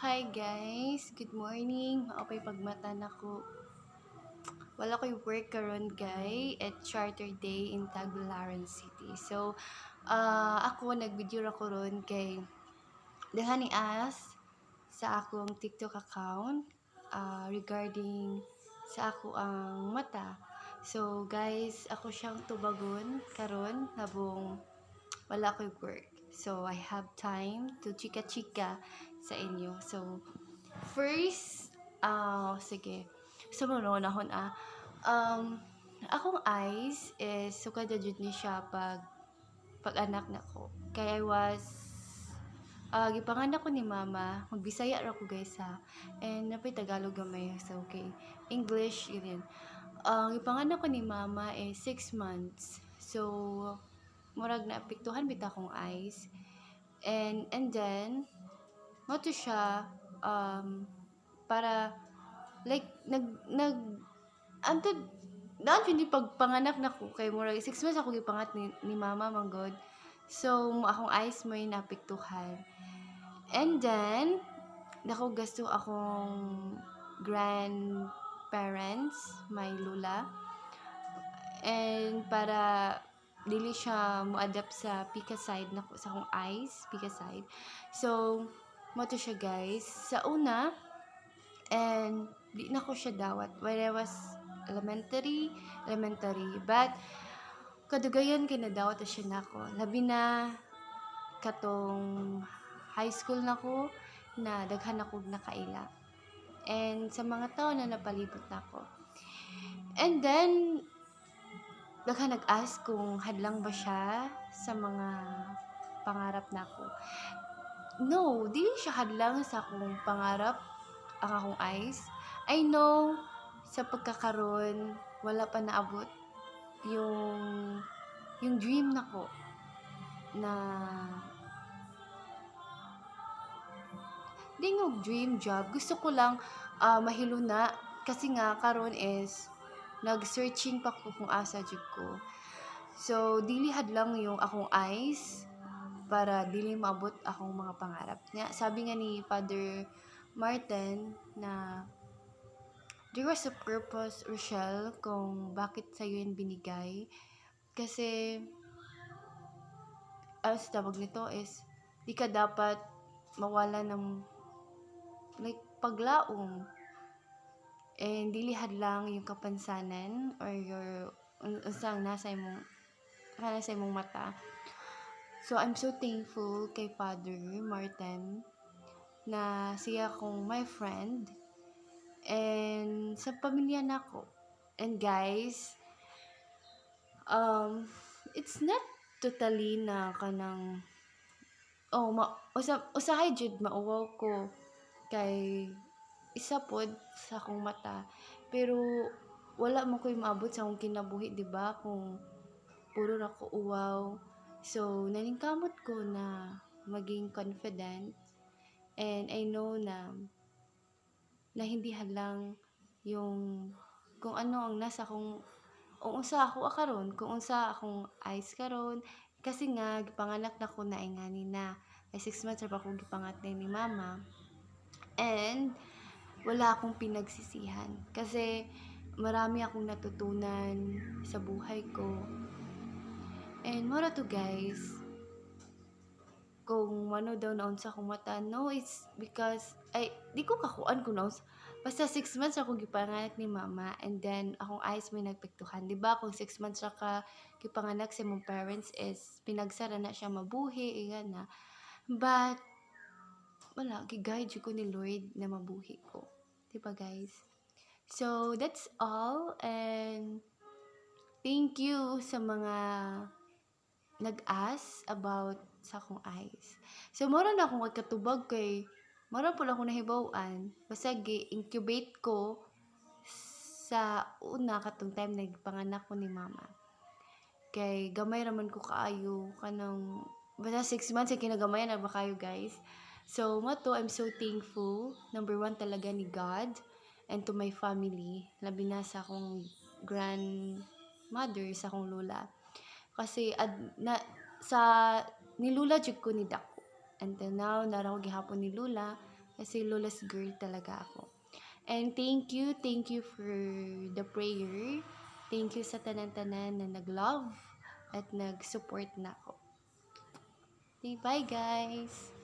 Hi guys, good morning. Maopay pagmata nako. Wala ko'y work karon gay at Charter Day in Tagbilaran City. So, ako nag-video ra ko ron kay daha ni as sa akong TikTok account regarding sa ako ang mata. So, guys, ako siyang tubagon karon habong wala ko'y work. So, I have time to chika-chika sa inyo. So, first, sige. Sumunod ahon akong eyes is sukad na jud ni siya pag anak nako. Kaya I was gipanganak ko ni mama, magbisaya ra ko guys ha. And napay Tagalog gamay so okay. English yun. Gipanganak ko ni mama is 6 months. So murag na apektuhan bita akong eyes. And then mo to siya para like antod daan hindi pagpanganak nako kay murag 6 months ako gipangat ni mama manggod. So akong eyes mo naapektuhan. And then dako gasto akong grandparents, my lula. And para dili siya mo-adapt sa pika side nako sa akong eyes, pika side. So mo to siya guys. Sa una, and di na ko siya dawat when I was elementary, but kadugayan kay nadawat na siya nako. Labi na katong high school nako na daghan ako nakaila. And sa mga taon na napalibot nako. And then daghan nag-ask kung hadlang ba siya sa mga pangarap nako. No, dili siya hadlang sa akong pangarap ang akong eyes. I know sa pagkakaroon wala pa naabot yung dream nako na dingog dream job. Gusto ko lang mahilo na kasi nga karon is nag-searching pa ko kung asa jud ko. So dili hadlang yung akong eyes para dili maabot akong mga pangarap. Nga sabi nga ni Father Martin na there was a purpose, Rochelle, kung bakit sa'yo yun binigay. Kasi, sa tawag nito is, di ka dapat mawala ng like, paglaong. And dili hadlang yung kapansanan or your unsang nasa imong mata. So, I'm so thankful kay Father Martin na siya kong my friend and sa pamilya nako. And guys, it's not totally na kanang usahay jud mauwaw ko kay isa pod sa akong mata pero wala mo koy maabot sa akong kinabuhi, di ba? Kung puro ra ko uwaw. So naningkamot ko na maging confident. And I know na hindi hadlang yung kung ano ang nasa akong kung unsa ako karon, kung unsa akong eyes karon kasi nga gipanganak na ko na ingani na ay 6 months ra pa ako gipangat ni mama. And wala akong pinagsisihan kasi marami akong natutunan sa buhay ko. And mora to guys, kung ano daw naon sa akong mata, no, it's because di ko kakuan kung naon basta 6 months ako gipanganak ni mama and then akong eyes may nagpektuhan, di ba? Kung 6 months ra ka gipanganak sa mong parents is pinagsara na siya mabuhi na, but wala giguide ko ni Lord na mabuhi ko, di ba guys? So that's all, and thank you sa mga nag-ask about sa akong eyes. So, mura na akong katubag kay mura po lang akong nahibawan. Basta gi-incubate ko sa una katong time na nagpanganak ko ni mama. Kay gamay raman ko kaayo kanang basta 6 months ay kinagamayan na ba kayo guys. So, mato, I'm so thankful. Number 1 talaga ni God and to my family. Labi na sa akong grandmother, sa akong lola. Kasi sa nilula jud ko ni dako. Until now naraw gihapon ni lula Kasi lola's girl talaga ako. And thank you for the prayer. Thank you sa tanan-tanan na nag-love at nag-support na ako. Okay, bye guys!